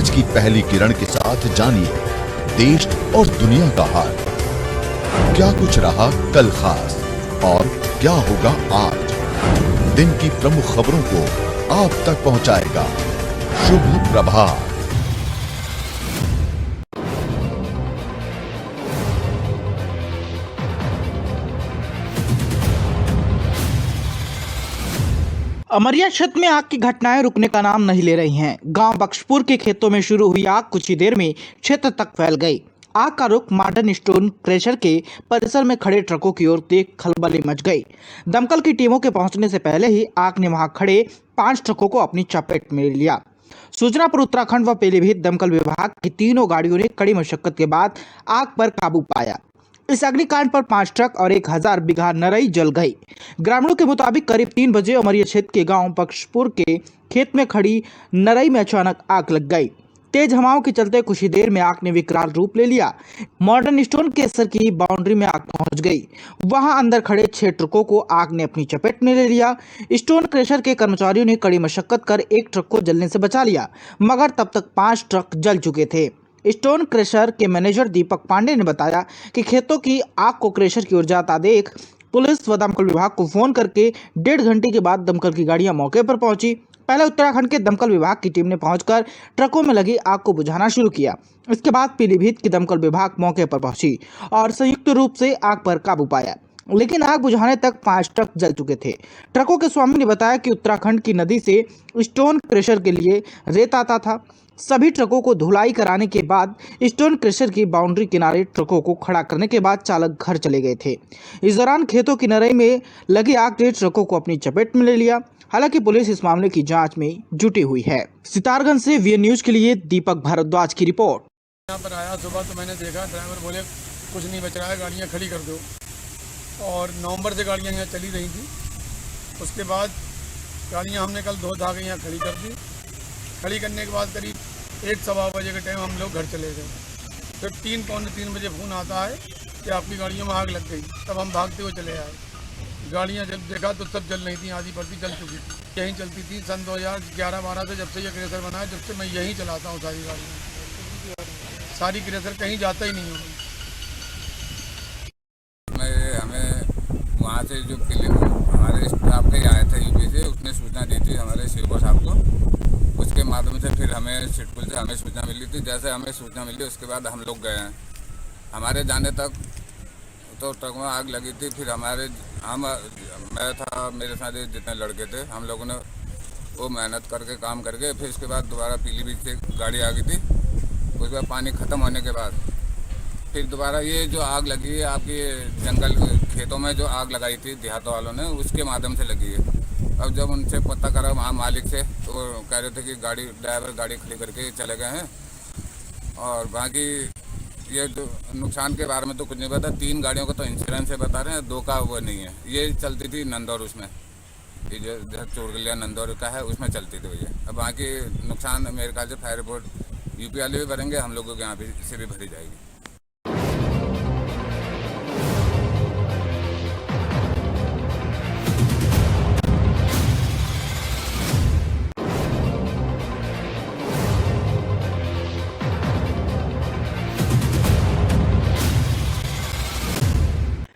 सूरज की पहली किरण के साथ जानिए देश और दुनिया का हाल। क्या कुछ रहा कल खास और क्या होगा आज, दिन की प्रमुख खबरों को आप तक पहुंचाएगा शुभ प्रभात। अमरिया क्षेत्र में आग की घटनाएं रुकने का नाम नहीं ले रही हैं। गांव बख्शपुर के खेतों में शुरू हुई आग कुछ ही देर में क्षेत्र तक फैल गई। आग का रुख मॉडर्न स्टोन क्रशर के परिसर में खड़े ट्रकों की ओर देख खलबली मच गई। दमकल की टीमों के पहुंचने से पहले ही आग ने वहां खड़े 5 ट्रकों को अपनी चपेट में लिया। सूचना पर उत्तराखंड व पीलीभीत दमकल विभाग की तीनों गाड़ियों ने कड़ी मशक्कत के बाद आग पर काबू पाया। इस अग्निकांड पर 5 ट्रक और 1000 बीघा नरई जल गई। ग्रामीणों के मुताबिक करीब 3 बजे अमरिया क्षेत्र के गांव बख्शपुर के खेत में खड़ी नरई में अचानक आग लग गई। तेज हवाओं के चलते कुछ ही देर में आग ने विकराल रूप ले लिया। मॉडर्न स्टोन केसर की बाउंड्री में आग पहुंच गई। वहां अंदर खड़े 6 ट्रकों को आग ने अपनी चपेट में ले लिया। स्टोन क्रशर के कर्मचारियों ने कड़ी मशक्कत कर एक ट्रक को जलने से बचा लिया, मगर तब तक 5 ट्रक जल चुके थे। स्टोन क्रशर के मैनेजर दीपक पांडे ने बताया कि खेतों की आग को क्रशर की ओर जाता देख पुलिस व दमकल विभाग को फोन करके 1.5 घंटे के बाद दमकल की गाड़ियां मौके पर पहुंची। पहले उत्तराखंड के दमकल विभाग की टीम ने पहुंचकर ट्रकों में लगी आग को बुझाना शुरू किया। इसके बाद पीलीभीत की दमकल विभाग मौके पर पहुंची और संयुक्त रूप से आग पर काबू पाया, लेकिन आग बुझाने तक 5 ट्रक जल चुके थे। ट्रकों के स्वामी ने बताया कि उत्तराखंड की नदी से स्टोन क्रशर के लिए रेत आता था। सभी ट्रकों को धुलाई कराने के बाद स्टोन क्रशर की बाउंड्री किनारे ट्रकों को खड़ा करने के बाद चालक घर चले गए थे। इस दौरान खेतों की नरई में लगी आग ने ट्रकों को अपनी चपेट में ले लिया। हालांकि पुलिस इस मामले की जांच में जुटी हुई है। सितारगंज से वीएन न्यूज के लिए दीपक भारद्वाज की रिपोर्ट। यहाँ पर आया सुबह तो मैंने देखा, ड्राइवर बोले कुछ नहीं बच रहा है, गाड़ियाँ खड़ी कर दो। और नवंबर से गाड़ियाँ यहाँ चली रही थी। उसके बाद गाड़ियाँ हमने कल धो धा के यहाँ खड़ी कर दी। खड़ी करने के बाद करीब 1-1:15 बजे के टाइम हम लोग घर चले गए। फिर 3-3 बजे फ़ोन आता है कि आपकी गाड़ियों में आग लग गई। तब हम भागते हुए चले आए। गाड़ियाँ जब देखा तो सब जल रही थी, आधी पड़ती जल चुकी थी। यहीं चलती थी सन 2011-12 से, जब से ये क्रेशर बना है, जब से मैं यहीं चलाता हूँ सारी गाड़ियाँ। सारी क्रेशर कहीं जाता ही नहीं हूँ। हमें वहाँ से जो हमारे स्टाफ के आए थे यूपी से, उसने सूचना दी थी हमारे सीओ साहब को। उसके माध्यम से फिर हमें सिटपुल से हमें सूचना मिली थी। जैसे हमें सूचना मिली उसके बाद हम लोग गए हैं। हमारे जाने तक तो ट्रक में आग लगी थी। फिर मैं था, मेरे साथ जितने लड़के थे, हम लोगों ने वो मेहनत करके काम करके फिर उसके बाद दोबारा पीलीभीत से गाड़ी आ गई थी। उसके बाद पानी ख़त्म होने के बाद फिर दोबारा ये जो आग लगी है आपकी जंगल खेतों में जो आग लगाई थी देहातों वालों ने, उसके माध्यम से लगी है। अब जब उनसे पता करा वहाँ मालिक से, तो कह रहे थे कि ड्राइवर गाड़ी खड़ी करके चले गए हैं। और बाकी ये जो नुकसान के बारे में तो कुछ नहीं पता। 3 गाड़ियों का तो इंश्योरेंस है बता रहे हैं, 2 का वो नहीं है। ये चलती थी नंदौर, उसमें ये जो चोरगलिया नंदौर का है उसमें चलती थी भैया। अब बाकी नुकसान मेरे ख्याल से फायर रिपोर्ट यूपी वाले भी भरेंगे, हम लोगों के यहाँ भी से भी भरी जाएगी।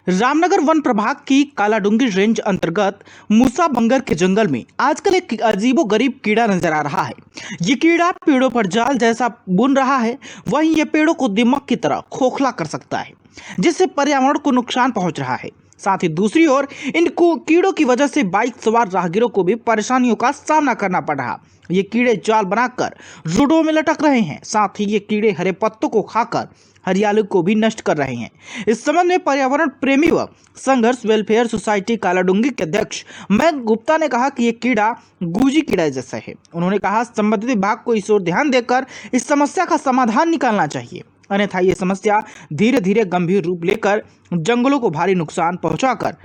रामनगर वन प्रभाग की कालाडूंगी रेंज अंतर्गत मूसा बंगर के जंगल में आजकल एक अजीबोगरीब कीड़ा नजर आ रहा है। ये कीड़ा पेड़ों पर जाल जैसा बुन रहा है। वहीं ये पेड़ों को दीमक की तरह खोखला कर सकता है, जिससे पर्यावरण को नुकसान पहुंच रहा है। साथ ही दूसरी ओर इन कीड़ों की वजह से बाइक सवार राहगीरों को भी परेशानियों का सामना करना पड़ रहा। ये कीड़े जाल बनाकर रोडों में लटक रहे हैं। साथ ही ये कीड़े हरे पत्तों को खाकर हरियाली को भी नष्ट कर रहे हैं। इस संबंध में पर्यावरण प्रेमी व संघर्ष वेलफेयर सोसाइटी कालाडूंगी के अध्यक्ष मयंक गुप्ता ने कहा कि ये कीड़ा गूजी कीड़ा जैसा है। उन्होंने कहा संबंधित विभाग को इस ओर ध्यान देकर इस समस्या का समाधान निकालना चाहिए, अन्यथा ये समस्या धीरे धीरे गंभीर रूप लेकर जंगलों को भारी नुकसान पहुंचाकर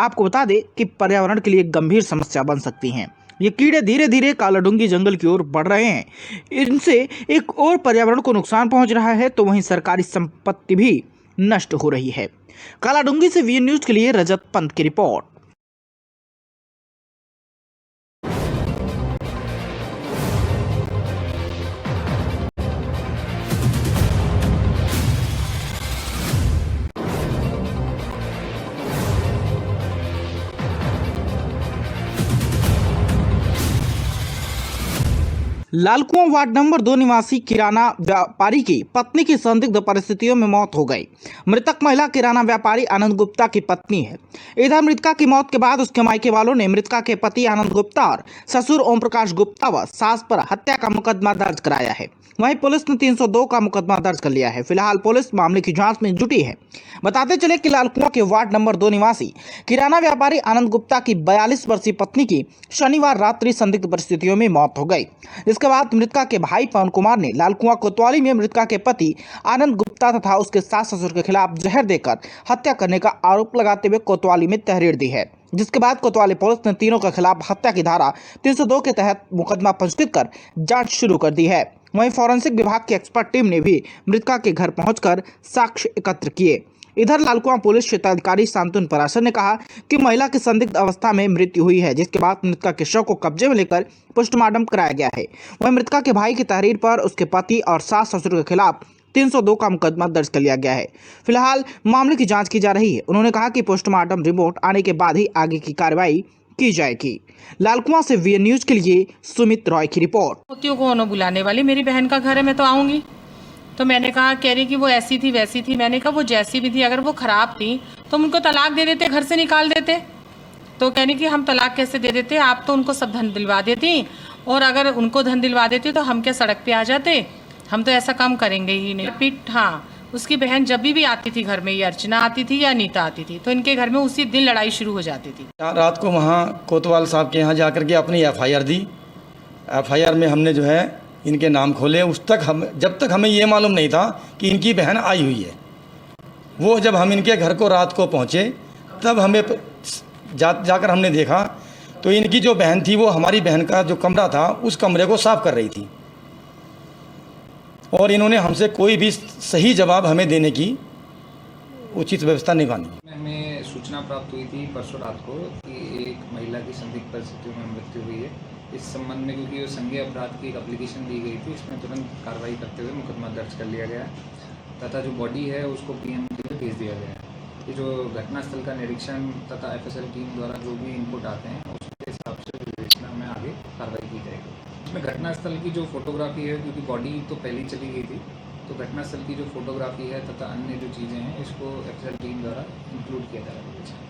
आपको बता दें कि पर्यावरण के लिए एक गंभीर समस्या बन सकती हैं। ये कीड़े धीरे धीरे कालाडूंगी जंगल की ओर बढ़ रहे हैं। इनसे एक और पर्यावरण को नुकसान पहुंच रहा है, तो वहीं सरकारी संपत्ति भी नष्ट हो रही है। कालाडूंगी से वीएन न्यूज के लिए रजत पंत की रिपोर्ट। लालकुआं वार्ड नंबर 2 निवासी किराना व्यापारी की पत्नी की संदिग्ध परिस्थितियों में मौत हो गई। मृतक महिला किराना व्यापारी आनंद गुप्ता की पत्नी है। इधर मृतका की मौत के बाद उसके मायके वालों ने मृतका के पति आनंद गुप्ता और ससुर ओम प्रकाश गुप्ता व सास पर हत्या का मुकदमा दर्ज कराया है। वहीं पुलिस ने 302 का मुकदमा दर्ज कर लिया है। फिलहाल पुलिस मामले की जांच में जुटी है। बताते चले कि लालकुआं के वार्ड नंबर 2 निवासी किराना व्यापारी आनंद गुप्ता की 42 वर्षीय पत्नी की शनिवार रात्रि संदिग्ध परिस्थितियों में मौत हो गई। इसके बाद मृतका के भाई पवन कुमार ने लालकुआं कोतवाली में मृतका के पति आनंद गुप्ता तथा उसके सास ससुर के खिलाफ जहर देकर हत्या करने का आरोप लगाते हुए कोतवाली में तहरीर दी है, जिसके बाद कोतवाली पुलिस ने तीनों के खिलाफ हत्या की धारा 302 के तहत मुकदमा पंजीकृत कर जांच शुरू कर दी है। वहीं फॉरेंसिक विभाग की एक्सपर्ट टीम ने भी मृतका के घर पहुंचकर साक्ष्य एकत्र किए। इधर लालकुआं पुलिस क्षेत्राधिकारी शांतनु पराशर ने कहा कि महिला की संदिग्ध अवस्था में मृत्यु हुई है, जिसके बाद मृतका के शव को कब्जे में लेकर पोस्टमार्टम कराया गया है। वहीं मृतका के भाई की तहरीर पर उसके पति और सास ससुर के खिलाफ 302 का मुकदमा दर्ज कर लिया गया है। फिलहाल मामले की जांच की जा रही है। उन्होंने कहा कि पोस्टमार्टम रिपोर्ट आने के बाद ही आगे की कार्रवाई की जाएगी। लालकुआं से वीएन न्यूज के लिए सुमित रॉय की रिपोर्ट। पोतियों को उन्होंने बुलाने वाली, मेरी बहन का घर है, मैं तो आऊंगी। तो मैंने कहा, कह रही कि वो ऐसी थी वैसी थी। मैंने कहा वो जैसी भी थी, अगर वो खराब थी तो हम उनको तलाक दे देते, घर से निकाल देते। तो कहने कि हम तलाक कैसे दे देते, आप तो उनको सब धन दिलवा देती, और अगर उनको धन दिलवा देती तो हम क्या सड़क पे आ जाते, हम तो ऐसा काम करेंगे ही नहीं। हाँ, उसकी बहन जब भी आती थी घर में, ये अर्चना आती थी या अनीता आती थी, तो इनके घर में उसी दिन लड़ाई शुरू हो जाती थी। रात को वहाँ कोतवाल साहब के यहाँ जाकर के अपनी एफआईआर दी। एफआईआर में हमने जो है इनके नाम खोले। जब तक हमें ये मालूम नहीं था कि इनकी बहन आई हुई है। वो जब हम इनके घर को रात को पहुँचे तब हमें जाकर हमने देखा तो इनकी जो बहन थी वो हमारी बहन का जो कमरा था उस कमरे को साफ कर रही थी, और इन्होंने हमसे कोई भी सही जवाब हमें देने की उचित व्यवस्था नहीं मानी। हमें सूचना प्राप्त हुई थी परसों रात को कि एक महिला की संदिग्ध परिस्थितियों में मृत्यु हुई है। इस संबंध में क्योंकि संज्ञेय अपराध की एक एप्लीकेशन दी गई थी, इसमें तुरंत कार्रवाई करते हुए मुकदमा दर्ज कर लिया गया तथा जो बॉडी है उसको पीएम के लिए भेज दिया गया है। ये जो घटनास्थल का निरीक्षण तथा एफएसएल टीम द्वारा जो भी इनपुट आते हैं उसके हिसाब से विवेचना में आगे कार्रवाई की जाएगी। इसमें घटनास्थल की जो फोटोग्राफी है, क्योंकि बॉडी तो पहले ही चली गई थी, तो घटनास्थल की जो फोटोग्राफी है तथा अन्य जो चीज़ें हैं इसको एफएसएल टीम द्वारा इंक्लूड किया जा रहा है।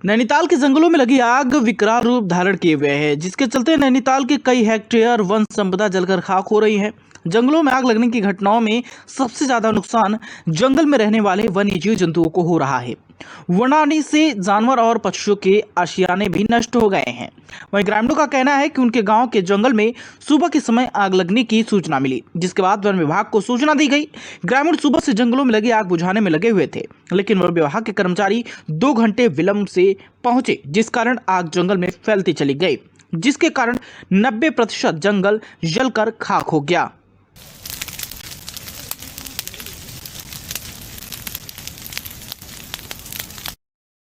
नैनीताल के जंगलों में लगी आग विकराल रूप धारण किए हुए है, जिसके चलते नैनीताल के कई हेक्टेयर वन संपदा जलकर खाक हो रही है। जंगलों में आग लगने की घटनाओं में सबसे ज्यादा नुकसान जंगल में रहने वाले वन्य जीव जंतुओं को हो रहा है। वनाग्नि से जानवर और पक्षियों के आशियाने भी नष्ट हो गए हैं। वहीं ग्रामीणों का कहना है कि उनके गांव के जंगल में सुबह के समय आग लगने की सूचना मिली, जिसके बाद वन विभाग को सूचना दी गई। ग्रामीण सुबह से जंगलों में लगी आग बुझाने में लगे हुए थे, लेकिन वन विभाग के कर्मचारी 2 घंटे विलंब से पहुंचे, जिस कारण आग जंगल में फैलती चली गई, जिसके कारण 90% जंगल जलकर खाक हो गया।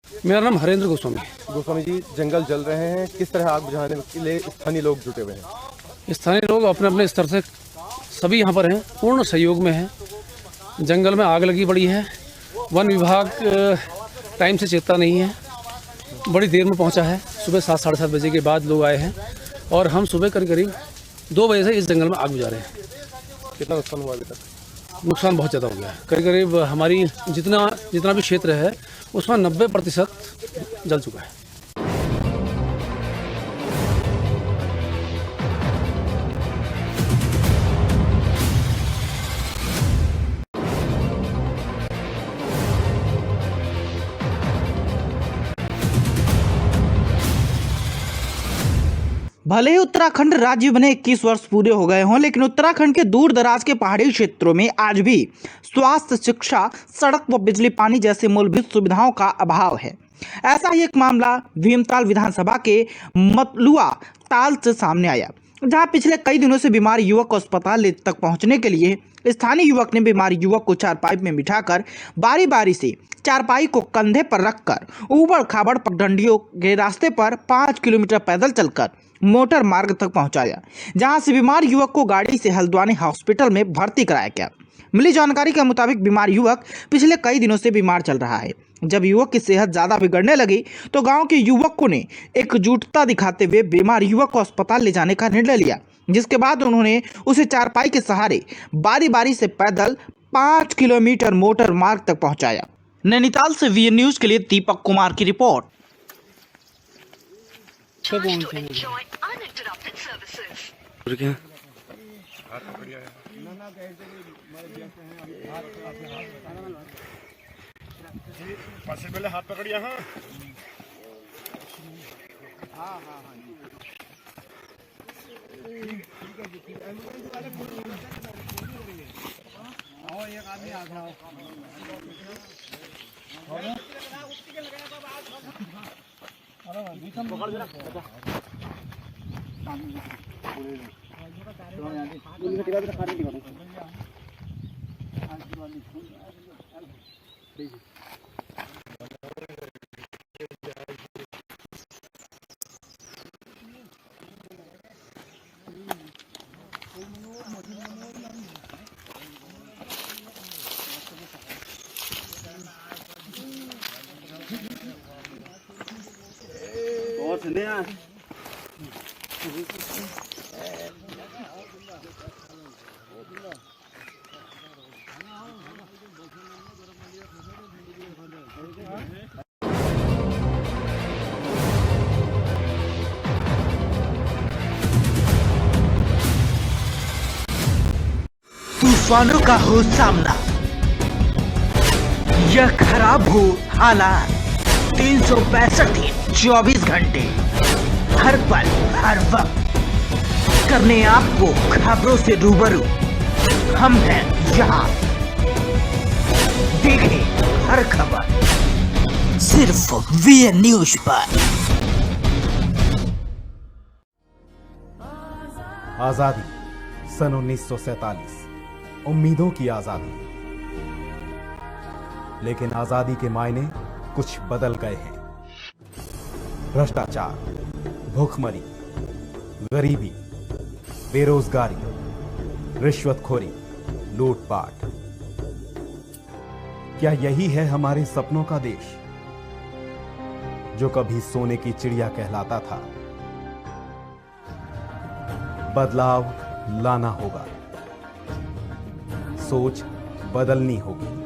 मेरा नाम हरेंद्र गोस्वामी। गोस्वामी जी, जंगल जल रहे हैं, किस तरह आग बुझाने के लिए स्थानीय लोग जुटे हुए हैं? स्थानीय लोग अपने अपने स्तर से सभी यहाँ पर हैं, पूर्ण सहयोग में हैं। जंगल में आग लगी पड़ी है, वन विभाग टाइम से चेता नहीं है, बड़ी देर में पहुँचा है। सुबह 7 साढ़े 7 बजे के बाद लोग आए हैं और हम सुबह करीब 2 बजे से इस जंगल में आग बुझा रहे हैं। कितना नुकसान हुआ अभी तक? नुकसान बहुत ज़्यादा हो गया है। करीब हमारी जितना भी क्षेत्र है उसमें 90% जल चुका है। भले ही उत्तराखंड राज्य बने 21 वर्ष पूरे हो गए हों, लेकिन उत्तराखंड के दूर दराज के पहाड़ी क्षेत्रों में आज भी स्वास्थ्य, शिक्षा, सड़क व बिजली पानी जैसे मूलभूत सुविधाओं का अभाव है। ऐसा ही एक मामला भीमताल विधानसभा के मतलुआ ताल से सामने आया, जहां पिछले कई दिनों से बीमार युवक को अस्पताल तक पहुंचने के लिए स्थानीय युवक ने बीमार युवक को चारपाई में बिठाकर बारी बारी से चारपाई को कंधे पर रखकर ऊबड़ खाबड़ पगडंडियों के रास्ते पर 5 किलोमीटर पैदल चलकर मोटर मार्ग तक पहुंचाया, जहां से बीमार युवक को गाड़ी से हल्द्वानी हॉस्पिटल में भर्ती कराया गया। मिली जानकारी के मुताबिक बीमार युवक पिछले कई दिनों से बीमार चल रहा है। जब युवक की सेहत ज्यादा बिगड़ने लगी तो गांव के युवकों ने एकजुटता दिखाते हुए बीमार युवक को अस्पताल ले जाने का निर्णय लिया, जिसके बाद उन्होंने उसे चारपाई के सहारे बारी बारी से पैदल 5 किलोमीटर मोटर मार्ग तक पहुंचाया। नैनीताल से वीएन न्यूज के लिए दीपक कुमार की रिपोर्ट। हाथ पकड़िए। तूफानों का हो सामना, यह खराब हो हालात, 365 दिन 24 घंटे, हर पल हर वक्त करने आपको खबरों से रूबरू। हम हैं यहाँ, देखें हर खबर सिर्फ वीएन न्यूज पर। आजादी सन 1947, उम्मीदों की आजादी। लेकिन आजादी के मायने कुछ बदल गए हैं। भ्रष्टाचार, भूखमरी, गरीबी, बेरोजगारी, रिश्वतखोरी, लूटपाट। क्या यही है हमारे सपनों का देश, जो कभी सोने की चिड़िया कहलाता था? बदलाव लाना होगा, सोच बदलनी होगी।